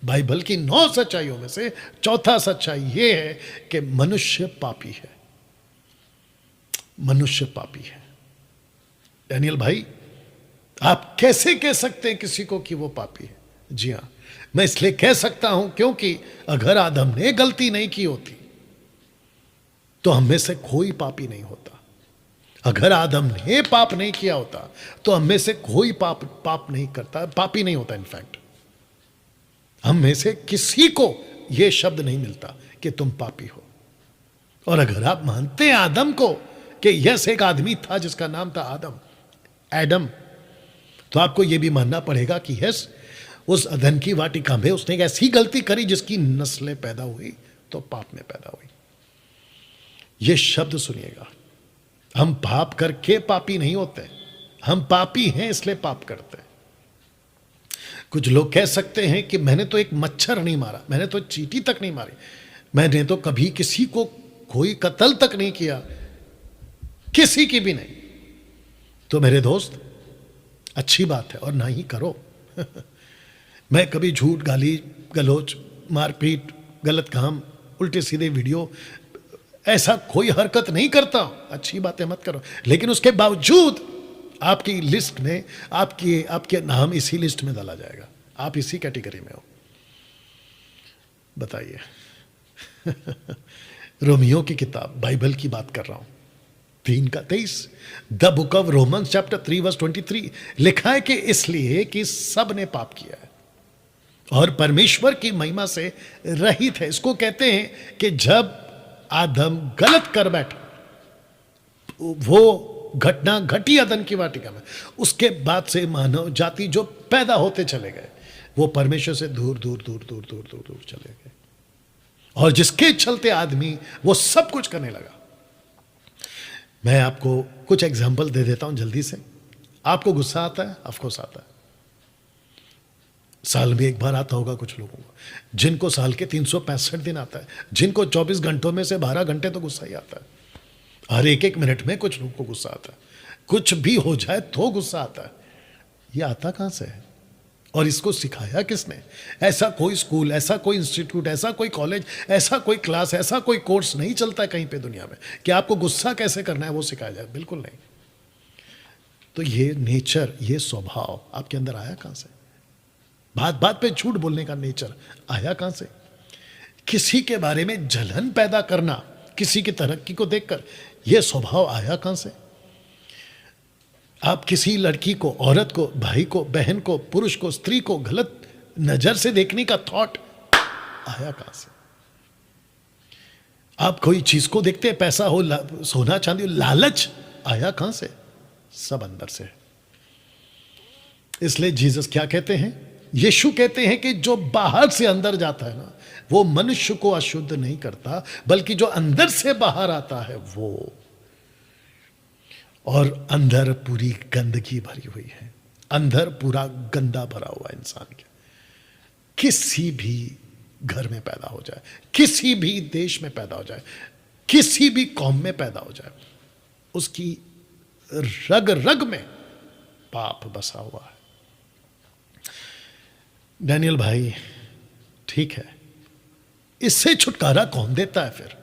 Bible की 9 सच्चाइयों में से चौथा सच्चाई यह है कि मनुष्य पापी है। मनुष्य पापी है। डैनियल भाई, आप कैसे कह सकते हैं किसी को कि वो पापी है? जी हां, मैं इसलिए कह सकता हूं क्योंकि अगर आदम ने गलती नहीं की होती तो हम में से कोई पापी नहीं होता। अगर आदम ने पाप नहीं किया होता तो हम में से कोई पाप नहीं करता, पापी नहीं होता। इनफैक्ट हम में से किसी को यह शब्द नहीं मिलता कि तुम पापी हो। और अगर आप मानते हैं आदम को कि यस एक आदमी था जिसका नाम था एडम, तो आपको यह भी मानना पड़ेगा कि यस उस अदन की वाटिका में उसने एक ऐसी गलती करी जिसकी नस्लें पैदा हुई तो पाप में पैदा हुई। यह शब्द सुनिएगा, हम पाप करके पापी नहीं होते, हम पापी हैं इसलिए पाप करते हैं। कुछ लोग कह सकते हैं कि मैंने तो एक मच्छर नहीं मारा, मैंने तो चींटी तक नहीं मारी, मैंने तो कभी किसी को कोई कत्ल तक नहीं किया, किसी की भी नहीं। तो मेरे दोस्त, अच्छी बात है और ना ही करो। मैं कभी झूठ, गाली गलौज, मारपीट, गलत काम, उल्टे सीधे वीडियो, ऐसा कोई हरकत नहीं करता। अच्छी बातें मत करो, लेकिन उसके बावजूद आपकी लिस्ट में आपके नाम इसी लिस्ट में डाला जाएगा, आप इसी कैटेगरी में हो। बताइए। रोमियो की किताब, बाइबल की बात कर रहा हूं, 3:23, the book of Romans chapter 3 verse 23 लिखा है कि इसलिए कि सब ने पाप किया है और परमेश्वर की महिमा से रहित है। इसको कहते हैं कि जब आदम गलत कर बैठा, वो घटना घटी अदन की वाटिका में, उसके बाद से मानव जाति जो पैदा होते चले गए वो परमेश्वर से दूर दूर दूर दूर दूर दूर दूर चले गए, और जिसके चलते आदमी वो सब कुछ करने लगा। मैं आपको कुछ एग्जाम्पल दे देता हूं जल्दी से। आपको गुस्सा आता है? ऑफकोर्स आता है। साल में एक बार आता होगा कुछ लोगों को, जिनको साल के 365 दिन आता है, जिनको 24 घंटों में से 12 घंटे तो गुस्सा ही आता है। हर एक मिनट में कुछ लोगों को गुस्सा आता है, कुछ भी हो जाए तो गुस्सा आता है। ये आता कहां से है और इसको सिखाया किसने? ऐसा कोई स्कूल, ऐसा कोई इंस्टीट्यूट, ऐसा कोई कॉलेज, ऐसा कोई क्लास, ऐसा कोई कोर्स नहीं चलता है कहीं पे दुनिया में कि आपको गुस्सा कैसे करना है वो सिखाया जाए। बिल्कुल नहीं। तो ये नेचर, ये स्वभाव आपके अंदर आया कहां से? बात बात पे झूठ बोलने का नेचर आया कहां से? किसी के बारे में जलन पैदा करना, किसी की तरक्की को देखकर, यह स्वभाव आया कहां से? आप किसी लड़की को, औरत को, भाई को, बहन को, पुरुष को, स्त्री को गलत नजर से देखने का थॉट आया कहां से? आप कोई चीज को देखते हैं, पैसा हो, सोना चांदी हो, लालच आया कहां से? सब अंदर से है। इसलिए जीसस क्या कहते हैं? यीशु कहते हैं कि जो बाहर से अंदर जाता है ना, वो मनुष्य को अशुद्ध नहीं करता, बल्कि जो अंदर से बाहर आता है वो। और अंदर पूरी गंदगी भरी हुई है, अंदर पूरा गंदा भरा हुआ इंसान के। किसी भी घर में पैदा हो जाए, किसी भी देश में पैदा हो जाए, किसी भी कौम में पैदा हो जाए, उसकी रग रग में पाप बसा हुआ है। डैनियल भाई, ठीक है, इससे छुटकारा कौन देता है फिर?